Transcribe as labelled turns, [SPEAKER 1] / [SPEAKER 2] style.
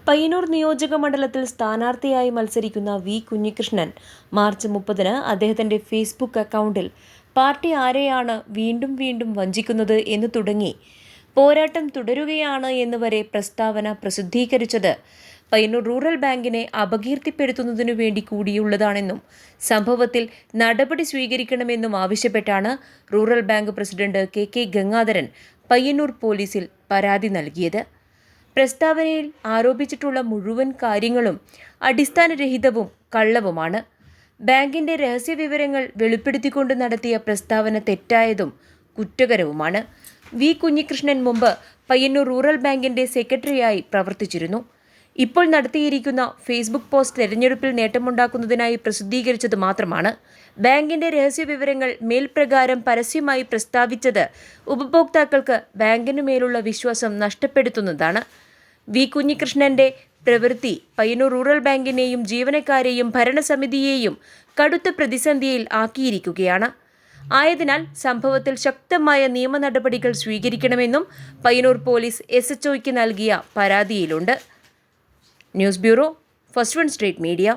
[SPEAKER 1] പയ്യന്നൂർ നിയോജക മണ്ഡലത്തിൽ സ്ഥാനാർത്ഥിയായി മത്സരിക്കുന്ന വി കുഞ്ഞികൃഷ്ണൻ മാർച്ച് 30-ന് അദ്ദേഹത്തിന്റെ ഫേസ്ബുക്ക് അക്കൗണ്ടിൽ പാർട്ടി ആരെയാണ് വീണ്ടും വീണ്ടും വഞ്ചിക്കുന്നത് എന്ന് തുടങ്ങി പോരാട്ടം തുടരുകയാണ് എന്ന് വരെ പ്രസ്താവന പ്രസിദ്ധീകരിച്ചത് പയ്യന്നൂർ റൂറൽ ബാങ്കിനെ അപകീർത്തിപ്പെടുത്തുന്നതിനു വേണ്ടി കൂടിയുള്ളതാണെന്നും സംഭവത്തിൽ നടപടി സ്വീകരിക്കണമെന്നും ആവശ്യപ്പെട്ടാണ് rural bank president K Gangadharan Payyanur പോലീസിൽ പരാതി നൽകിയത്. പ്രസ്താവനയിൽ ആരോപിച്ചിട്ടുള്ള മുഴുവൻ കാര്യങ്ങളും അടിസ്ഥാനരഹിതവും കള്ളവുമാണ്. ബാങ്കിന്റെ രഹസ്യവിവരങ്ങൾ വെളിപ്പെടുത്തിക്കൊണ്ട് നടത്തിയ പ്രസ്താവന തെറ്റായതും കുറ്റകരവുമാണ്. വി കുഞ്ഞികൃഷ്ണൻ മുമ്പ് പയ്യന്നൂർ റൂറൽ ബാങ്കിന്റെ സെക്രട്ടറിയായി പ്രവർത്തിച്ചിരുന്നു. ഇപ്പോൾ നടത്തിയിരിക്കുന്ന ഫേസ്ബുക്ക് പോസ്റ്റ് തെരഞ്ഞെടുപ്പിൽ നേട്ടമുണ്ടാക്കുന്നതിനായി പ്രസിദ്ധീകരിച്ചത് മാത്രമാണ്. ബാങ്കിന്റെ രഹസ്യവിവരങ്ങൾ മേൽപ്രകാരം പരസ്യമായി പ്രസ്താവിച്ചത് ഉപഭോക്താക്കൾക്ക് ബാങ്കിനുമേലുള്ള വിശ്വാസം നഷ്ടപ്പെടുത്തുന്നതാണ്. വി കുഞ്ഞികൃഷ്ണന്റെ പ്രവൃത്തി പയ്യന്നൂർ റൂറൽ ബാങ്കിനെയും ജീവനക്കാരെയും ഭരണസമിതിയെയും കടുത്ത പ്രതിസന്ധിയിൽ ആക്കിയിരിക്കുകയാണ്. ആയതിനാൽ സംഭവത്തിൽ ശക്തമായ നിയമ നടപടികൾ സ്വീകരിക്കണമെന്നും പയ്യന്നൂർ പോലീസ് SHOയ്ക്ക് നൽകിയ പരാതിയിലുണ്ട്. News bureau, first one street media.